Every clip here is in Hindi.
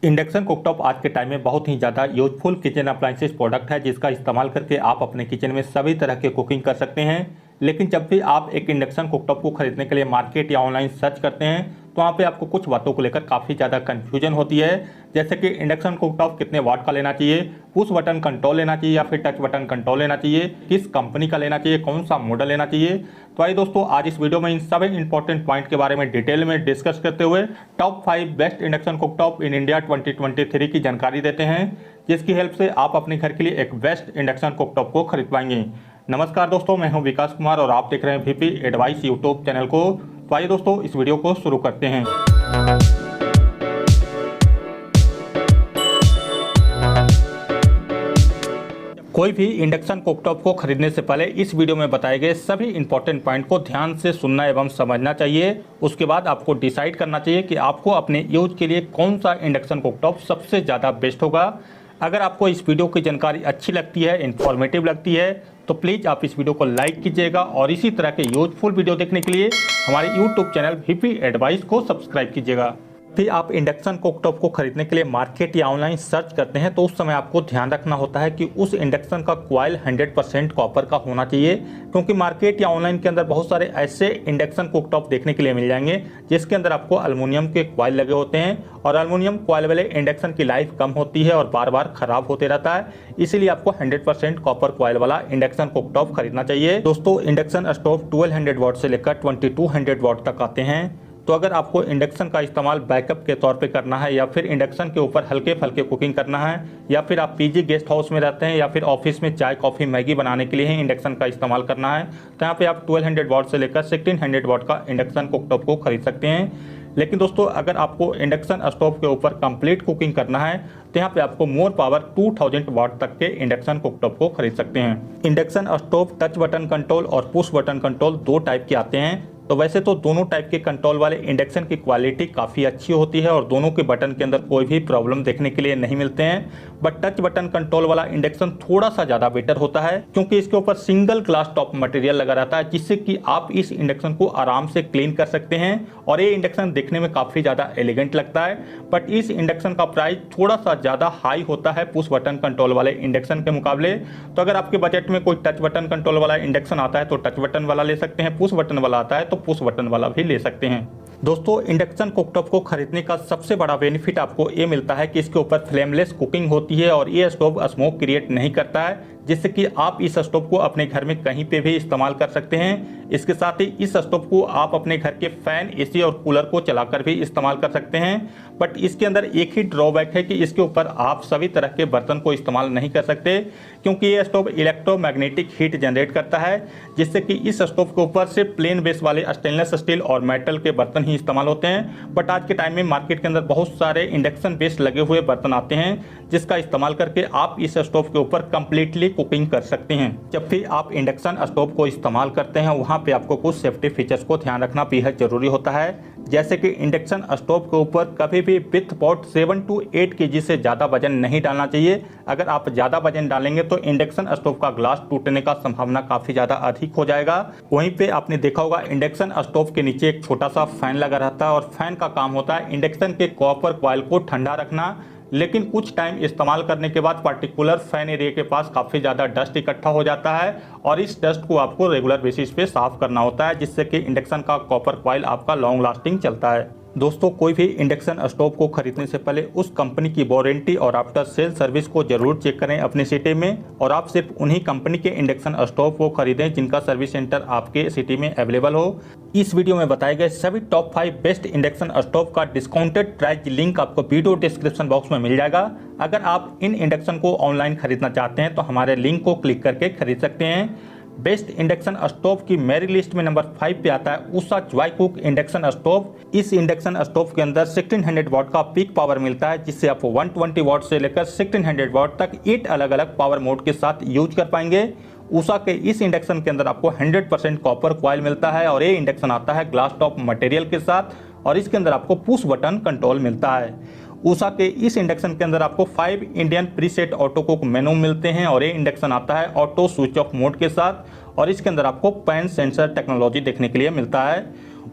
इंडक्शन कुकटॉप आज के टाइम में बहुत ही ज़्यादा यूजफुल किचन अप्लायंसेस प्रोडक्ट है, जिसका इस्तेमाल करके आप अपने किचन में सभी तरह के कुकिंग कर सकते हैं। लेकिन जब भी आप एक इंडक्शन कुकटॉप को खरीदने के लिए मार्केट या ऑनलाइन सर्च करते हैं तो वहाँ पे आपको कुछ बातों को लेकर काफ़ी ज़्यादा कन्फ्यूजन होती है। जैसे कि इंडक्शन कुकटॉप कितने वाट का लेना चाहिए, पुश बटन कंट्रोल लेना चाहिए या फिर टच बटन कंट्रोल लेना चाहिए, किस कंपनी का लेना चाहिए, कौन सा मॉडल लेना चाहिए। तो आइए दोस्तों, आज इस वीडियो में इन सभी इंपॉर्टेंट पॉइंट के बारे में डिटेल में डिस्कस करते हुए top 5 best induction cooktop in India 2023 की जानकारी देते हैं, जिसकी हेल्प से आप अपने घर के लिए एक बेस्ट इंडक्शन कुकटॉप को खरीद पाएंगे। नमस्कार दोस्तों, मैं हूं विकास कुमार और आप देख रहे हैं वीपी एडवाइस यूट्यूब चैनल को। तो आइए दोस्तों, इस वीडियो को शुरू करते हैं। कोई भी इंडक्शन कुकटॉप को खरीदने से पहले इस वीडियो में बताए गए सभी इंपॉर्टेंट पॉइंट को ध्यान से सुनना एवं समझना चाहिए। उसके बाद आपको डिसाइड करना चाहिए कि आपको अपने यूज के लिए कौन सा इंडक्शन कुकटॉप सबसे ज़्यादा बेस्ट होगा। अगर आपको इस वीडियो की जानकारी अच्छी लगती है, इन्फॉर्मेटिव लगती है, तो प्लीज़ आप इस वीडियो को लाइक कीजिएगा और इसी तरह के यूजफुल वीडियो देखने के लिए हमारे यूट्यूब चैनल वीपी एडवाइस को सब्सक्राइब कीजिएगा। फिर आप इंडक्शन कुकटॉप को खरीदने के लिए मार्केट या ऑनलाइन सर्च करते हैं तो उस समय आपको ध्यान रखना होता है कि उस इंडक्शन का कॉइल 100% कॉपर का होना चाहिए, क्योंकि मार्केट या ऑनलाइन के अंदर बहुत सारे ऐसे इंडक्शन कुकटॉप देखने के लिए मिल जाएंगे जिसके अंदर आपको एल्युमिनियम के कॉइल लगे होते हैं और एल्युमिनियम कॉइल वाले इंडक्शन की लाइफ कम होती है और बार बार खराब होते रहता है। इसीलिए आपको 100% कॉपर कॉइल वाला इंडक्शन कुकटॉप खरीदना चाहिए। दोस्तों, इंडक्शन स्टोव 1200 वाट से लेकर 2200 वाट तक आते हैं। तो अगर आपको इंडक्शन का इस्तेमाल बैकअप के तौर पे करना है या फिर इंडक्शन के ऊपर हल्के फुल्के कुकिंग करना है या फिर आप पीजी गेस्ट हाउस में रहते हैं या फिर ऑफिस में चाय कॉफ़ी मैगी बनाने के लिए ही इंडक्शन का इस्तेमाल करना है, तो यहाँ पे आप 1200 वाट से लेकर 1600 वाट का इंडक्शन कुकटॉप को खरीद सकते हैं। लेकिन दोस्तों, अगर आपको इंडक्शन स्टोव के ऊपर कंप्लीट कुकिंग करना है तो यहाँ पे आपको मोर पावर 2000 वाट तक के इंडक्शन कुकटॉप को खरीद सकते हैं। Induction stove touch button control और पुश बटन कंट्रोल दो टाइप के आते हैं। तो वैसे तो दोनों टाइप के कंट्रोल वाले इंडक्शन की क्वालिटी काफ़ी अच्छी होती है और दोनों के बटन के अंदर कोई भी प्रॉब्लम देखने के लिए नहीं मिलते हैं, बट टच बटन कंट्रोल वाला इंडक्शन थोड़ा सा ज़्यादा बेटर होता है, क्योंकि इसके ऊपर सिंगल ग्लास टॉप मटेरियल लगा रहता है, जिससे कि आप इस इंडक्शन को आराम से क्लीन कर सकते हैं और ये इंडक्शन देखने में काफ़ी ज़्यादा एलिगेंट लगता है। बट इस इंडक्शन का प्राइस थोड़ा सा ज़्यादा हाई होता है पुश बटन कंट्रोल वाले इंडक्शन के मुकाबले। तो अगर आपके बजट में कोई टच बटन कंट्रोल वाला इंडक्शन आता है तो टच बटन वाला ले सकते हैं, पुश बटन वाला आता है तो पुश बटन वाला भी ले सकते हैं। दोस्तों, इंडक्शन कुकटॉप को खरीदने का सबसे बड़ा बेनिफिट आपको ये मिलता है कि इसके ऊपर फ्लेमलेस कुकिंग होती है और ये स्टोव स्मोक क्रिएट नहीं करता है, जिससे कि आप इस स्टोव को अपने घर में कहीं पे भी इस्तेमाल कर सकते हैं। इसके साथ ही इस स्टोव को आप अपने घर के फैन, एसी और कूलर को चलाकर भी इस्तेमाल कर सकते हैं। बट इसके अंदर एक ही ड्रॉबैक है कि इसके ऊपर आप सभी तरह के बर्तन को इस्तेमाल नहीं कर सकते, क्योंकि ये स्टोव इलेक्ट्रोमैग्नेटिक हीट जनरेट करता है, जिससे कि इस स्टोव के ऊपर सिर्फ प्लेन बेस वाले स्टेनलेस स्टील और मेटल के बर्तन ही इस्तेमाल होते हैं। बट आज के टाइम में मार्केट के अंदर बहुत सारे इंडक्शन बेस्ड लगे हुए बर्तन आते हैं, जिसका इस्तेमाल करके आप इस स्टोव के ऊपर कंप्लीटली कुकिंग कर सकते हैं। जब भी आप इंडक्शन स्टोव को इस्तेमाल करते हैं वहां पे आपको कुछ सेफ्टी फीचर्स को ध्यान रखना बेहद जरूरी होता है, जैसे कि इंडक्शन स्टोव के ऊपर कभी भी विथ पॉट 7 to 8 kg से ज़्यादा वजन नहीं डालना चाहिए। अगर आप ज़्यादा वजन डालेंगे तो इंडक्शन स्टोव का ग्लास टूटने का संभावना काफ़ी ज़्यादा अधिक हो जाएगा। वहीं पे आपने देखा होगा इंडक्शन स्टोव के नीचे एक छोटा सा फैन लगा रहता है और फैन का काम होता है इंडक्शन के कॉपर कॉइल को ठंडा रखना। लेकिन कुछ टाइम इस्तेमाल करने के बाद पर्टिकुलर फैन एरिया के पास काफ़ी ज़्यादा डस्ट इकट्ठा हो जाता है और इस डस्ट को आपको रेगुलर बेसिस पे साफ करना होता है, जिससे कि इंडक्शन का कॉपर कॉइल आपका लॉन्ग लास्टिंग चलता है। दोस्तों, कोई भी इंडक्शन स्टोव को खरीदने से पहले उस कंपनी की वारंटी और आफ्टर सेल सर्विस को जरूर चेक करें अपनी सिटी में, और आप सिर्फ उन्हीं कंपनी के इंडक्शन स्टोव को खरीदें जिनका सर्विस सेंटर आपके सिटी में अवेलेबल हो। इस वीडियो में बताए गए सभी टॉप 5 बेस्ट इंडक्शन स्टोव का डिस्काउंटेड प्राइस लिंक आपको वीडियो डिस्क्रिप्शन बॉक्स में मिल जाएगा। अगर आप इन इंडक्शन को ऑनलाइन खरीदना चाहते हैं तो हमारे लिंक को क्लिक करके खरीद सकते हैं। बेस्ट इंडक्शन स्टोव की मेरी लिस्ट में नंबर 5 पे आता है उषा ज्वाई कुक इंडक्शन स्टोव। इस इंडक्शन स्टोव के अंदर 1600 वाट का पीक पावर मिलता है, जिससे आप 120 वाट से लेकर 1600 वाट तक 8 अलग अलग पावर मोड के साथ यूज कर पाएंगे। उषा के इस इंडक्शन के अंदर आपको 100% कॉपर कॉइल मिलता है और ये इंडक्शन आता है ग्लास टॉप मटेरियल के साथ और इसके अंदर आपको पुश बटन कंट्रोल मिलता है। उषा के इस इंडक्शन के अंदर आपको 5 इंडियन प्रीसेट ऑटो कुक मेनू मिलते हैं और ये इंडक्शन आता है ऑटो स्विच ऑफ मोड के साथ और इसके अंदर आपको पैन सेंसर टेक्नोलॉजी देखने के लिए मिलता है।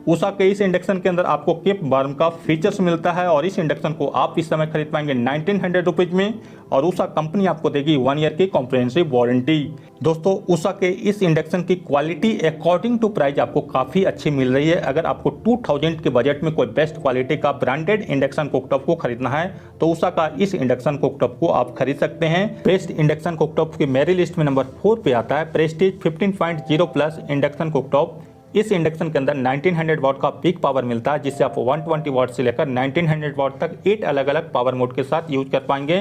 उषा के इस इंडक्शन के अंदर आपको कीप वार्म का फीचर्स मिलता है और इस इंडक्शन को आप इस समय खरीद पाएंगे 1900 रुपीज में और उषा कंपनी आपको देगी 1 ईयर की कॉम्प्रिहेंसिव वारंटी। दोस्तों उषा के इस इंडक्शन की क्वालिटी अकॉर्डिंग टू प्राइस आपको काफ़ी अच्छी मिल रही है। अगर आपको 2000 के बजट में कोई बेस्ट क्वालिटी का ब्रांडेड इंडक्शन कुकटॉप को खरीदना है तो उषा का इस इंडक्शन कुकटॉप को आप खरीद सकते हैं। बेस्ट इंडक्शन कुकटॉप की मेरी लिस्ट में नंबर 4 पे आता है प्रेस्टीज 15.0 प्लस इंडक्शन कुकटॉप। इस इंडक्शन के अंदर 1900 वाट का पीक पावर मिलता है जिससे आप 120 वाट से लेकर 1900 वाट तक 8 अलग अलग पावर मोड के साथ यूज कर पाएंगे।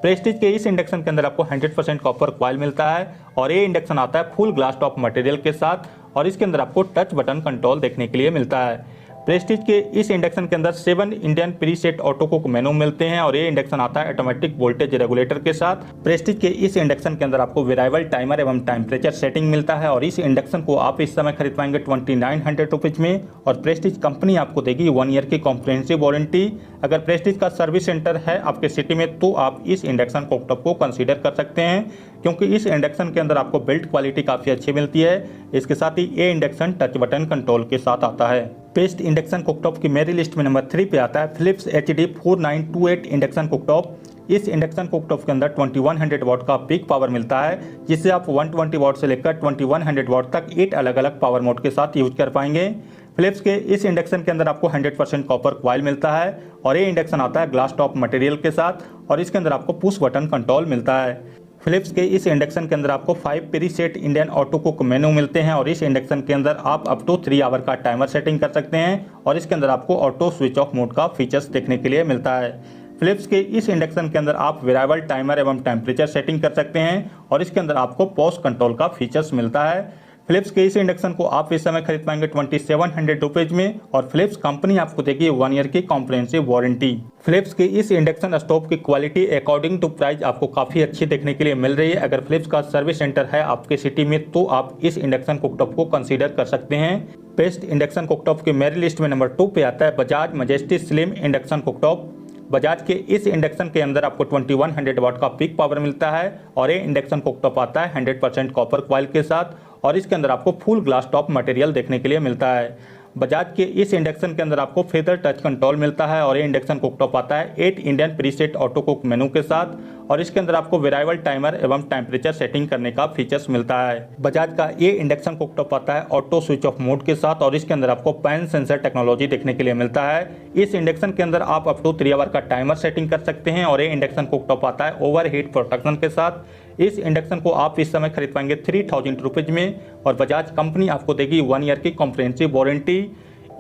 प्रेस्टीज के इस इंडक्शन के अंदर आपको 100% कॉपर कॉइल मिलता है और ये इंडक्शन आता है फुल ग्लास टॉप मटेरियल के साथ और इसके अंदर आपको टच बटन कंट्रोल देखने के लिए मिलता है। प्रेस्टीज के इस इंडक्शन के अंदर 7 इंडियन प्रीसेट ऑटो कुक मेनू मिलते हैं और ये इंडक्शन आता है ऑटोमेटिक वोल्टेज रेगुलेटर के साथ। प्रेस्टीज के इस इंडक्शन के अंदर आपको वेरिएबल टाइमर एवं टेम्परेचर सेटिंग मिलता है और इस इंडक्शन को आप इस समय खरीद पाएंगे 2900 रुपीज में और प्रेस्टीज कंपनी आपको देगी 1 ईयर की कॉम्प्रिहेंसिव वारंटी। अगर प्रेस्टीज का सर्विस सेंटर है आपके सिटी में तो आप इस इंडक्शन कुकटॉप को कंसीडर कर सकते हैं क्योंकि इस इंडक्शन के अंदर आपको बिल्ड क्वालिटी काफ़ी अच्छी मिलती है। इसके साथ ही ये इंडक्शन टच बटन कंट्रोल के साथ आता है। बेस्ट इंडक्शन कुकटॉप की मेरी लिस्ट में नंबर 3 पे आता है फिलिप्स HD 4928 इंडक्शन कुकटॉप। इस इंडक्शन कुकटॉप के अंदर 2100 वाट का पीक पावर मिलता है जिससे आप 120 वाट से लेकर 2100 वाट तक 8 अलग अलग पावर मोड के साथ यूज कर पाएंगे। फिलिप्स के इस इंडक्शन के अंदर आपको 100% कॉपर कॉइल मिलता है और ये इंडक्शन आता है ग्लास टॉप मटेरियल के साथ और इसके अंदर आपको पुश बटन कंट्रोल मिलता है। फिलिप्स के इस इंडक्शन के अंदर आपको 5 प्रीसेट इंडियन ऑटो कुक मेनू मिलते हैं और इस इंडक्शन के अंदर आप अप टू 3 आवर का टाइमर सेटिंग कर सकते हैं और इसके अंदर आपको ऑटो स्विच ऑफ मोड का फीचर्स देखने के लिए मिलता है। फिलिप्स के इस इंडक्शन के अंदर आप वेरिएबल टाइमर एवं टेम्परेचर सेटिंग कर सकते हैं और इसके अंदर आपको पॉज कंट्रोल का फीचर्स मिलता है। फिलिप्स के इस इंडक्शन को आप इस समय खरीद पाएंगे 2700 रुपीज में और फिलिप्स कंपनी आपको देगी 1 ईयर की कॉम्प्रिहेंसिव वारंटी। फिलिप्स के इस इंडक्शन स्टोव की क्वालिटी अकॉर्डिंग टू प्राइस आपको काफ़ी अच्छी देखने के लिए मिल रही है। अगर फिलिप्स का सर्विस सेंटर है आपके सिटी में तो आप इस इंडक्शन कुकटॉप को कंसीडर कर सकते हैं। बेस्ट इंडक्शन कुकटॉप की मेरी लिस्ट में नंबर 2 पे आता है Bajaj majesty slim induction cooktop. Bajaj के इस इंडक्शन के अंदर आपको 2100 वाट का पीक पावर मिलता है और ये इंडक्शन कुकटॉप आता है 100% कॉपर कॉइल के साथ और इसके अंदर आपको फुल ग्लास टॉप मटेरियल देखने के लिए मिलता है। बजाज के इस इंडक्शन के अंदर आपको फेदर टच कंट्रोल मिलता है और ये इंडक्शन कुकटॉप आता है 8 इंडियन प्रीसेट ऑटो कुक मेनू के साथ और इसके अंदर आपको वेरिएबल टाइमर एवं टेम्परेचर सेटिंग करने का फीचर्स मिलता है। बजाज का ये इंडक्शन कुकटॉप आता है ऑटो स्विच ऑफ मोड के साथ और इसके अंदर आपको पैन सेंसर टेक्नोलॉजी देखने के लिए मिलता है। इस इंडक्शन के अंदर आप अप टू 3 आवर का टाइमर सेटिंग कर सकते हैं और ये इंडक्शन कुकटॉप आता है ओवरहीट प्रोटेक्शन के साथ। इस इंडक्शन को आप इस समय खरीद पाएंगे 3000 रुपीज में और बजाज कंपनी आपको देगी 1 ईयर की कॉम्प्रिहेंसिव वारंटी।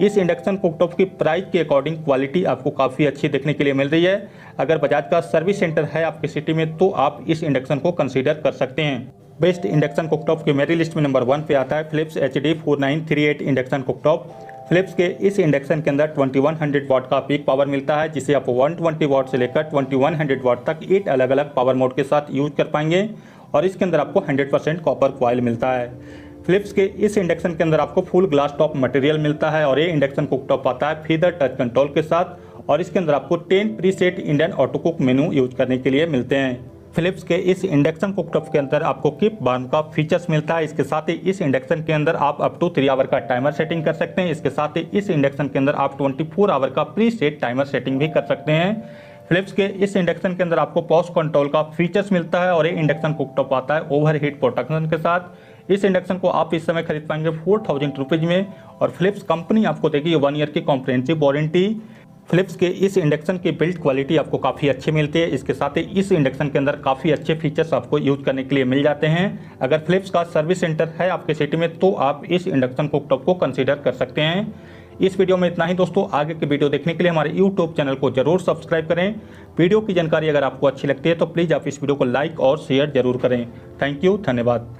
इस इंडक्शन कुकटॉप की प्राइस के अकॉर्डिंग क्वालिटी आपको काफ़ी अच्छी देखने के लिए मिल रही है। अगर बजाज का सर्विस सेंटर है आपके सिटी में तो आप इस इंडक्शन को कंसीडर कर सकते हैं। बेस्ट इंडक्शन कुकटॉप की मेरी लिस्ट में नंबर 1 पे आता है Philips HD 4938 induction cooktop. Philips के इस इंडक्शन के अंदर 2100 वाट का पीक पावर मिलता है जिसे आप 120 वाट से लेकर 2100 वाट तक 8 अलग अलग पावर मोड के साथ यूज कर पाएंगे और इसके अंदर आपको 100% कॉपर कॉइल मिलता है। फिलिप्स के इस इंडक्शन के अंदर आपको फुल ग्लास टॉप मटेरियल मिलता है और ये इंडक्शन कुकटॉप आता है फीदर टच कंट्रोल के साथ और इसके अंदर आपको 10 प्रीसेट इंडियन ऑटो कुक मेनू यूज करने के लिए मिलते हैं। फिलिप्स के इस इंडक्शन कुकटॉप के अंदर आपको कीप वार्म का फीचर्स मिलता है। इसके साथ ही इस इंडक्शन के अंदर आप अप टू 3 आवर का टाइमर सेटिंग कर सकते हैं। इसके साथ ही इस इंडक्शन के अंदर आप 24 आवर का प्रीसेट टाइमर सेटिंग भी कर सकते हैं। फिलिप्स के इस इंडक्शन के अंदर आपको पॉज कंट्रोल का फीचर्स मिलता है और ये इंडक्शन कुकटॉप आता है ओवरहीट प्रोटेक्शन के साथ। इस इंडक्शन को आप इस समय खरीद पाएंगे 4000 रुपीज में और फिलिप्स कंपनी आपको देगी 1 ईयर की कॉम्प्रिहेंसिव वारंटी। फिलिप्स के इस इंडक्शन की बिल्ड क्वालिटी आपको काफ़ी अच्छी मिलती है। इसके साथ ही इस इंडक्शन के अंदर काफ़ी अच्छे फीचर्स आपको यूज करने के लिए मिल जाते हैं। अगर फिलिप्स का सर्विस सेंटर है आपके सिटी में तो आप इस इंडक्शन कुकटॉप को कंसीडर कर सकते हैं। इस वीडियो में इतना ही दोस्तों। आगे के वीडियो देखने के लिए हमारे यूट्यूब चैनल को जरूर सब्सक्राइब करें। वीडियो की जानकारी अगर आपको अच्छी लगती है तो प्लीज़ आप इस वीडियो को लाइक और शेयर जरूर करें। थैंक यू, धन्यवाद।